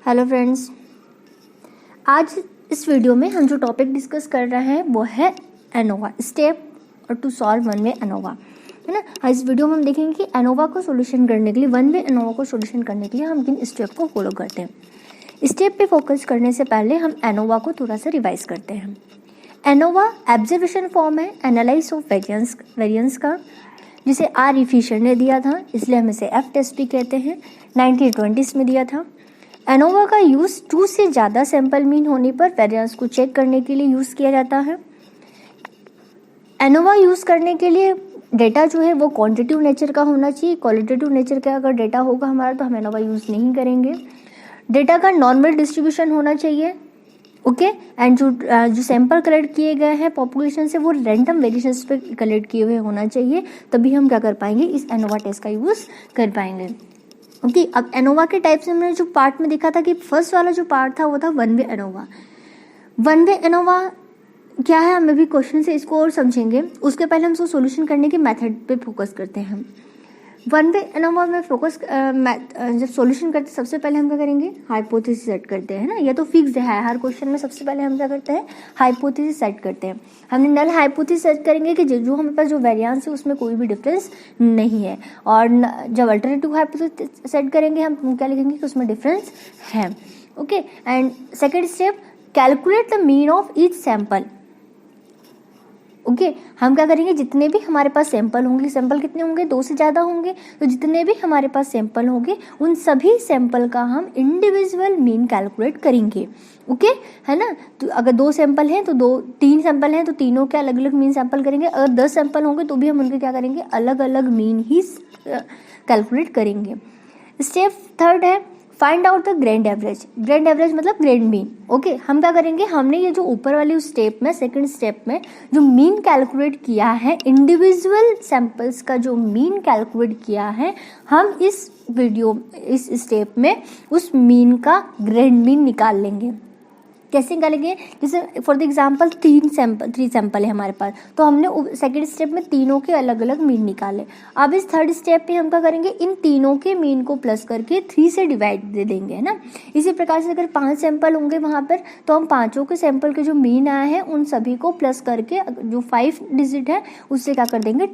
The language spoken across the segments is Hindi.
हेलो फ्रेंड्स, आज इस वीडियो में हम जो टॉपिक डिस्कस कर रहे हैं वो है एनोवा स्टेप और to solve one way ANOVA, है ना। इस वीडियो में हम देखेंगे कि एनोवा को सॉल्यूशन करने के लिए, वन वे एनोवा को सॉल्यूशन करने के लिए हम किन स्टेप को फॉलो करते हैं। स्टेप पे फोकस करने से पहले हम एनोवा को थोड़ा सा रिवाइज करते हैं। एनोवा ऑब्जर्वेशन फॉर्म है एनालाइज ऑफ वेरिएंस का, जिसे आर ई फिशर ने दिया था, इसलिए हम इसे एफ टेस्ट भी कहते हैं। 1920s में दिया था। एनोवा का यूज़ 2 से ज़्यादा सैंपल मीन होने पर वेरिएंस को चेक करने के लिए यूज़ किया जाता है। एनोवा यूज़ करने के लिए डेटा जो है वो क्वांटिटेटिव नेचर का होना चाहिए। क्वालिटेटिव नेचर का अगर डेटा होगा हमारा तो हम एनोवा यूज़ नहीं करेंगे। डेटा का नॉर्मल डिस्ट्रीब्यूशन होना चाहिए, ओके। एंड जो सैंपल कलेक्ट किए गए हैं पॉपुलेशन से वो रैंडम वेरिएशंस पे कलेक्ट किए हुए होना चाहिए, तभी हम क्या कर पाएंगे, इस एनोवा टेस्ट का यूज़ कर पाएंगे, ओके। अब एनोवा के टाइप्स में हमने जो पार्ट में देखा था कि फर्स्ट वाला जो पार्ट था वो था one way ANOVA. One way ANOVA क्या है, हम अभी क्वेश्चन से इसको और समझेंगे। उसके पहले हम इसको सॉल्यूशन करने के मेथड पे फोकस करते हैं। वन वे एनोवा में फोकस जब सॉल्यूशन करते सबसे पहले हम क्या करेंगे, हाइपोथेसिस सेट करते हैं ना। ये तो फिक्स है, हर क्वेश्चन में सबसे पहले हम क्या करते हैं, हाइपोथेसिस सेट करते हैं। हमने नल हाइपोथेसिस सेट करेंगे कि जो हमारे पास जो वेरिएंस है उसमें कोई भी डिफरेंस नहीं है, और जब अल्टरनेटिव हाइपोथेसिस सेट करेंगे हम क्या लिखेंगे कि उसमें डिफरेंस है, okay. And second step, calculate the mean of each sample, okay. हम क्या करेंगे, जितने भी हमारे पास सैंपल होंगे, सैंपल कितने होंगे, 2 से ज़्यादा होंगे, तो जितने भी हमारे पास सैंपल होंगे उन सभी सैंपल का हम इंडिविजुअल मीन कैलकुलेट करेंगे, ओके, है ना। तो अगर 2 सैंपल हैं तो 3 सैंपल हैं तो तीनों के अलग अलग मीन सैंपल करेंगे। अगर 10 सैंपल होंगे तो भी हम उनके क्या करेंगे, अलग अलग मीन ही कैलकुलेट करेंगे। स्टेप थर्ड है find out the grand average. Grand average मतलब ग्रैंड मीन, ओके। हम क्या करेंगे, हमने ये जो ऊपर वाली स्टेप में, सेकंड स्टेप में जो मीन कैलकुलेट किया है, इंडिविजुअल सैंपल्स का जो मीन कैलकुलेट किया है, हम इस स्टेप में उस मीन का ग्रैंड मीन निकाल लेंगे। कैसे निकालेंगे, जैसे फॉर द एग्जाम्पल 3 सैंपल है हमारे पास, तो हमने सेकेंड स्टेप में तीनों के अलग अलग मीन निकाले। अब इस थर्ड स्टेप पे हम क्या करेंगे, इन तीनों के मीन को प्लस करके 3 से डिवाइड दे देंगे, है ना। इसी प्रकार से अगर 5 सैंपल होंगे वहाँ पर, तो हम पाँचों के सैंपल के जो मीन आए हैं उन सभी को प्लस करके जो 5 डिजिट है उससे क्या कर देंगे,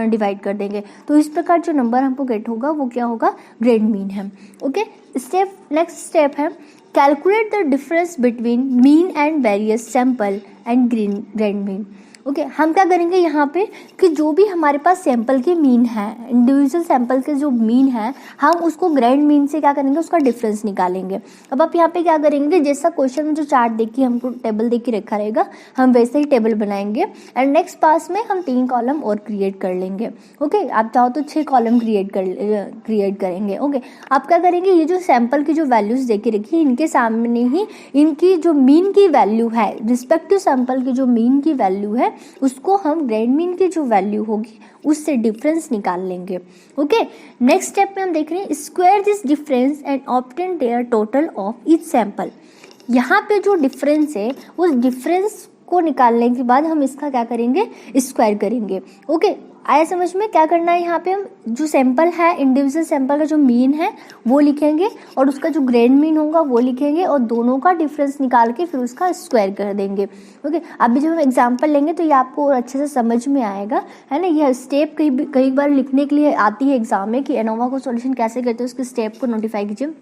डिवाइड कर देंगे। तो इस प्रकार जो नंबर हमको गेट होगा वो क्या होगा, ग्रैंड मीन है, ओके। नेक्स्ट स्टेप है calculate the difference between mean and various sample and grand mean, okay. हम क्या करेंगे यहाँ पे कि जो भी हमारे पास सैंपल के मीन है, इंडिविजुअल सैंपल के जो मीन है, हम उसको ग्रैंड मीन से क्या करेंगे, उसका डिफरेंस निकालेंगे। अब आप यहाँ पे क्या करेंगे, जैसा क्वेश्चन में जो चार्ट देखिए हमको टेबल देख के रखा रहेगा, हम वैसे ही टेबल बनाएंगे। एंड नेक्स्ट पास में हम 3 कॉलम और क्रिएट कर लेंगे, ओके। आप चाहो तो 6 कॉलम क्रिएट करेंगे, ओके। आप क्या करेंगे, ये जो सैंपल की जो वैल्यूज देख के रखिए, इनके सामने ही इनकी जो मीन की वैल्यू है, रिस्पेक्टिव सैंपल की जो मीन की वैल्यू है उसको हम ग्रैंड मीन की जो वैल्यू होगी उससे डिफरेंस निकाल लेंगे, ओके। नेक्स्ट स्टेप में हम देख रहे हैं square this difference and obtain their total of each sample. यहाँ पे जो डिफरेंस है उस डिफरेंस को निकालने के बाद हम इसका क्या करेंगे, स्क्वायर करेंगे, ओके। आया समझ में, क्या करना है, यहाँ पे हम जो सैंपल है, इंडिविजुअल सैंपल का जो मीन है वो लिखेंगे और उसका जो ग्रैंड मीन होगा वो लिखेंगे और दोनों का डिफरेंस निकाल के फिर उसका स्क्वायर कर देंगे, ओके। अभी जब हम एग्जांपल लेंगे तो ये आपको और अच्छे से समझ में आएगा, है ना। यह स्टेप कई बार लिखने के लिए आती है एग्जाम में कि एनोवा को सॉल्यूशन कैसे करते हैं, उसके स्टेप को नोटिफाई कीजिए,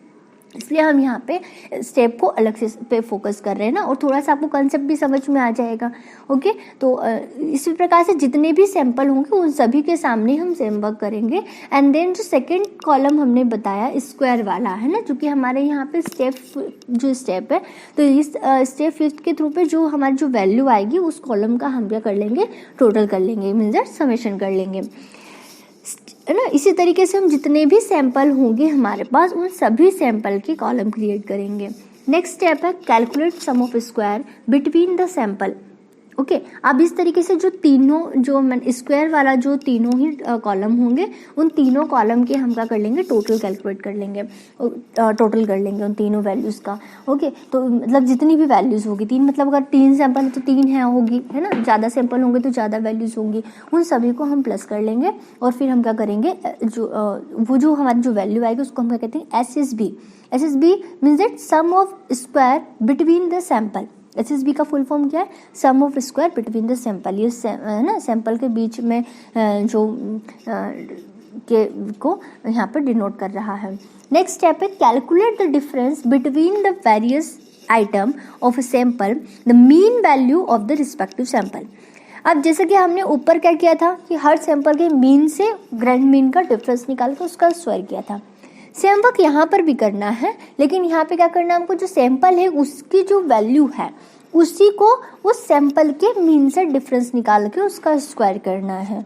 इसलिए हम यहाँ पे स्टेप को अलग से पे फोकस कर रहे हैं ना, और थोड़ा सा आपको कंसेप्ट भी समझ में आ जाएगा, ओके। तो इसी प्रकार से जितने भी सैंपल होंगे उन सभी के सामने हम सेम वर्क करेंगे। एंड देन जो सेकंड कॉलम हमने बताया स्क्वायर वाला, है ना, जो कि हमारे यहाँ पे स्टेप है, तो इस स्टेप 5 के थ्रू पे जो हमारी जो वैल्यू आएगी उस कॉलम का हम क्या कर लेंगे, टोटल कर लेंगे, मीन्स समेशन कर लेंगे, है ना। इसी तरीके से हम जितने भी सैंपल होंगे हमारे पास उन सभी सैंपल के कॉलम क्रिएट करेंगे। नेक्स्ट स्टेप है calculate sum of square between the sample, okay अब इस तरीके से जो तीनों जो स्क्वायर वाला जो तीनों ही कॉलम होंगे उन तीनों कॉलम के हम क्या कर लेंगे, टोटल कैलकुलेट कर लेंगे, टोटल कर लेंगे उन तीनों वैल्यूज़ का। ओके तो मतलब जितनी भी वैल्यूज़ होगी, तीन मतलब अगर 3 सैंपल है तो 3 है होगी, है ना, ज़्यादा सैंपल होंगे तो ज़्यादा वैल्यूज़ होंगी, उन सभी को हम प्लस कर लेंगे और फिर हम क्या करेंगे, वो जो हमारी जो वैल्यू आएगी उसको हम क्या कहते हैं, SSB। SSB means that sum of square between the sample. SSB का फुल फॉर्म क्या है, sum of square between the sample. ये है ना सैंपल के बीच में जो के को यहाँ पर डिनोट कर रहा है। नेक्स्ट स्टेप है calculate the difference between the various item of a sample the mean value of the respective sample. अब जैसे कि हमने ऊपर क्या किया था कि हर सैंपल के मीन से ग्रैंड मीन का डिफरेंस निकाल कर उसका स्क्वायर किया था, सेम वर्क यहाँ पर भी करना है, लेकिन यहाँ पे क्या करना है हमको, जो सैंपल है उसकी जो वैल्यू है उसी को उस सैंपल के मीन से डिफरेंस निकाल के उसका स्क्वायर करना है।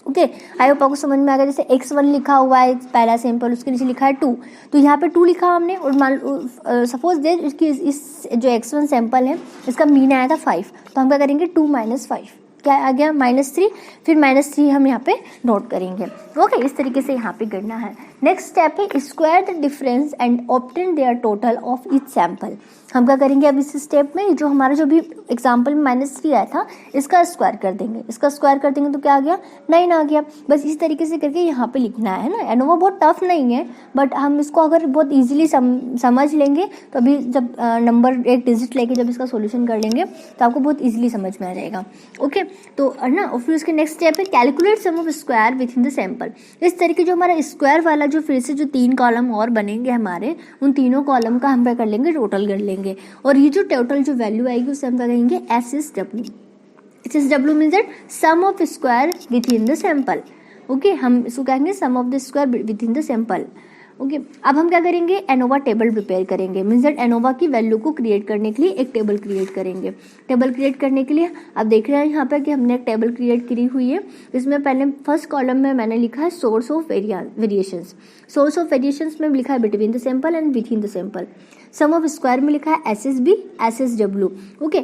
ओके आई होप आपको समझ में आ गया। जैसे x1 लिखा हुआ है पहला सैंपल, उसके नीचे लिखा है 2, तो यहाँ पे 2 लिखा हमने और मान सपोज दे इसकी इस जो x1 सैंपल है इसका मीन आया था 5, तो हम क्या करेंगे 2 - 5 क्या आ गया -3, फिर -3 हम यहाँ पे नोट करेंगे। ओके इस तरीके से यहाँ पे करना है। नेक्स्ट स्टेप है square the difference and obtain their total of each sample. हम क्या करेंगे अब इस स्टेप में, जो हमारा जो भी एग्जाम्पल में -3 आया था इसका स्क्वायर कर देंगे, इसका स्क्वायर कर देंगे तो क्या आ गया 9 आ गया। बस इस तरीके से करके यहाँ पे लिखना है ना। एनोवा बहुत टफ नहीं है, बट हम इसको अगर बहुत ईजिली समझ लेंगे तो अभी जब नंबर एक डिजिट लेके जब इसका सोल्यूशन कर लेंगे तो आपको बहुत ईजिली समझ में आ जाएगा। ओके तो ना और फिर उसके नेक्स्ट स्टेप है calculate sum of square within the sample. इस तरीके जो हमारा स्क्वायर वाला जो फिर से जो 3 कॉलम और बनेंगे हमारे, उन तीनों कॉलम का हम क्या कर लेंगे, टोटल कर लेंगे और ये जो टोटल जो वैल्यू आएगी उसे हम क्या कहेंगे SSW। SSW means that sum of square within the sample. Okay हम इसको कहेंगे sum of the square within the sample. Okay अब हम क्या करेंगे, एनोवा टेबल प्रिपेयर करेंगे। मीन्स दैट एनोवा की वैल्यू को क्रिएट करने के लिए एक टेबल क्रिएट करेंगे। टेबल क्रिएट करने के लिए आप देख रहे हैं यहाँ पर कि हमने एक टेबल क्रिएट करी हुई है। इसमें पहले फर्स्ट कॉलम में मैंने लिखा है source of variations. Source of variations में लिखा है between the sample and within the sample. Sum of square में लिखा है SSB SSW। Okay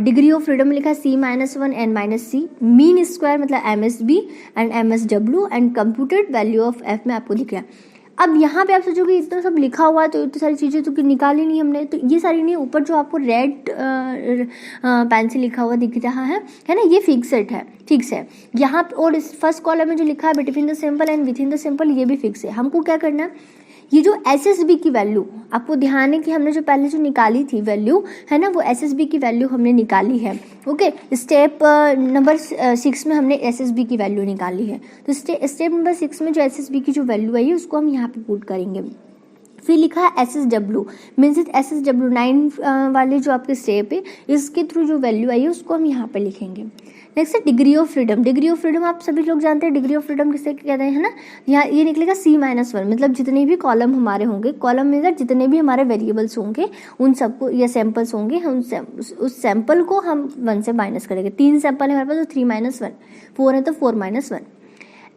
degree of freedom में लिखा है C-1 N-C। मीन स्क्वायर मतलब MSB and MSW and computed value of F में आपको दिख रहा है। अब यहाँ पे आप सोचोगे इतना सब लिखा हुआ है तो इतनी सारी चीज़ें तो निकाली नहीं हमने, तो ये सारी नहीं, ऊपर जो आपको रेड पेन से लिखा हुआ दिख रहा है ना, ये फिक्स है यहाँ पे। और इस फर्स्ट कॉलम में जो लिखा है between the sample and within the sample ये भी फिक्स है। हमको क्या करना है, ये जो SSB की वैल्यू, आपको ध्यान है कि हमने जो पहले जो निकाली थी वैल्यू है ना, वो SSB की वैल्यू हमने निकाली है। ओके स्टेप नंबर 6 में हमने SSB की वैल्यू निकाली है। तो स्टेप नंबर 6 में जो SSB की जो वैल्यू आई है उसको हम यहाँ पे पुट करेंगे। फिर लिखा है SSW मीन्स SSW 9 वाले जो आपके स्टेप है इसके थ्रू जो वैल्यू आई है उसको हम यहाँ पे लिखेंगे। नेक्स्ट है degree of freedom. Degree of freedom आप सभी लोग जानते हैं डिग्री ऑफ फ्रीडम किसे कहते हैं ना, यहाँ ये निकलेगा C-1 मतलब जितने भी कॉलम हमारे होंगे, कॉलम में जितने भी हमारे वेरिएबल्स होंगे उन सबको या सैंपल्स होंगे, उस सैंपल को हम 1 से माइनस करेंगे। 3 सैंपल है हमारे पास तो 3-1, 4 है तो 4-1।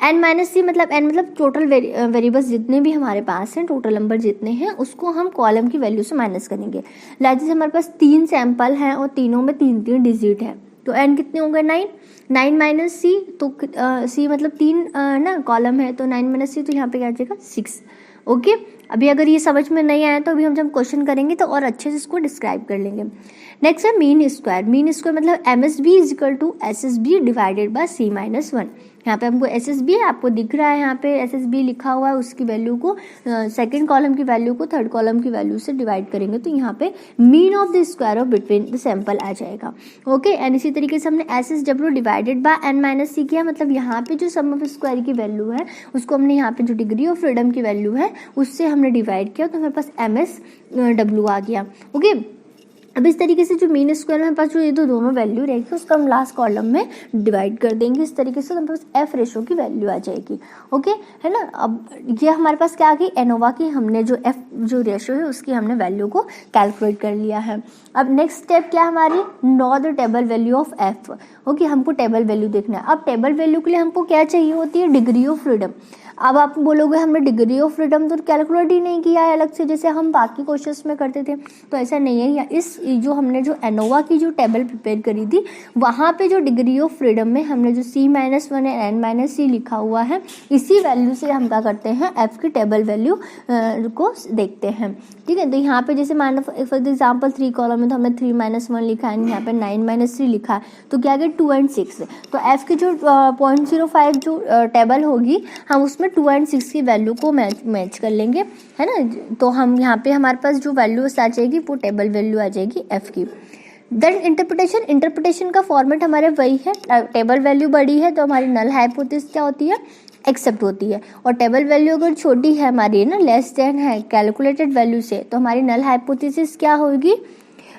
N-C मतलब N मतलब टोटल वेरिएबल्स जितने भी हमारे पास हैं, टोटल नंबर जितने हैं उसको हम कॉलम की वैल्यू से माइनस करेंगे। जैसे हमारे पास 3 सैंपल हैं और तीनों में 3 डिजिट है तो N कितने होंगे 9 - C, तो C मतलब 3 ना कॉलम है तो 9 - C तो यहाँ पे क्या आ जाएगा 6। ओके अभी अगर ये समझ में नहीं आया तो अभी हम जब क्वेश्चन करेंगे तो और अच्छे से इसको डिस्क्राइब कर लेंगे। नेक्स्ट है मीन स्क्वायर। मीन स्क्वायर मतलब MSB = SSB divided by C-1। यहाँ पे हमको SSB आपको दिख रहा है, यहाँ पे SSB लिखा हुआ है, उसकी वैल्यू को सेकंड कॉलम की वैल्यू को थर्ड कॉलम की वैल्यू से डिवाइड करेंगे तो यहाँ पे mean of the square of between the sample आ जाएगा। ओके एंड इसी तरीके से हमने SSW डिवाइडेड बाय N-C किया, मतलब यहाँ पे जो सम ऑफ स्क्वायर की वैल्यू है उसको हमने यहाँ पे जो डिग्री ऑफ फ्रीडम की वैल्यू है उससे हमने डिवाइड किया तो हमारे पास MSW आ गया। ओके अब इस तरीके से जो मीन स्क्वायर में हमारे पास जो ये दोनों वैल्यू रहेगी उसको हम लास्ट कॉलम में डिवाइड कर देंगे। इस तरीके से हमारे पास F रेशो की वैल्यू आ जाएगी। ओके है ना। अब ये हमारे पास क्या आ गई, एनोवा की हमने जो F जो रेशो है उसकी हमने वैल्यू को कैलकुलेट कर लिया है। अब नेक्स्ट स्टेप क्या हमारी, know the table value of F। Okay हमको टेबल वैल्यू देखना है। अब टेबल वैल्यू के लिए हमको क्या चाहिए होती है, डिग्री ऑफ फ्रीडम। अब आप बोलोगे हमने डिग्री ऑफ फ्रीडम तो कैलकुलेट ही नहीं किया है अलग से जैसे हम बाकी क्वेश्चंस में करते थे, तो ऐसा नहीं है। इस जो हमने जो एनोवा की जो टेबल प्रिपेयर करी थी वहाँ पे जो डिग्री ऑफ फ्रीडम में हमने जो C-1 है N-C लिखा हुआ है, इसी वैल्यू से हम क्या करते हैं f की टेबल वैल्यू को देखते हैं। ठीक है, तो यहाँ पे जैसे मान लो फॉर एग्जाम्पल 3 कॉलम में तो हमने 3-1 लिखा है, यहाँ पे 9-3 लिखा है, तो क्या गया 2 and 6। तो f की जो 0.05 जो टेबल होगी हम उसमें 2 and 6 की वैल्यू को मैच कर लेंगे, है ना। तो हम यहाँ पे हमारे पास जो वैल्यू आ जाएगी वो टेबल वैल्यू आ जाएगी f की। देन इंटरप्रिटेशन का फॉर्मेट हमारे वही है, टेबल वैल्यू बड़ी है तो हमारी नल हाइपोथेसिस क्या होती है, एक्सेप्ट होती है, और टेबल वैल्यू अगर छोटी है हमारी ना लेस देन है कैलकुलेटेड वैल्यू से, तो हमारी नल हाइपोथेसिस क्या होगी,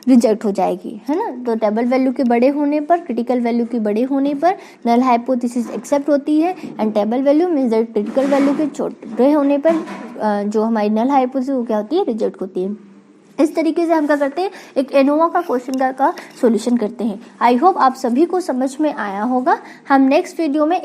रिजेक्ट हो जाएगी, है ना। तो टेबल वैल्यू के बड़े होने पर, क्रिटिकल वैल्यू के बड़े होने पर नल हाइपोथेसिस एक्सेप्ट होती है, and table value means that critical value के छोटे होने पर जो हमारी नल हाइपोथेसिस वो क्या होती है, रिजेक्ट होती है। इस तरीके से हम क्या करते हैं, एक एनोवा का क्वेश्चन का सॉल्यूशन करते हैं। आई होप आप सभी को समझ में आया होगा। हम नेक्स्ट वीडियो में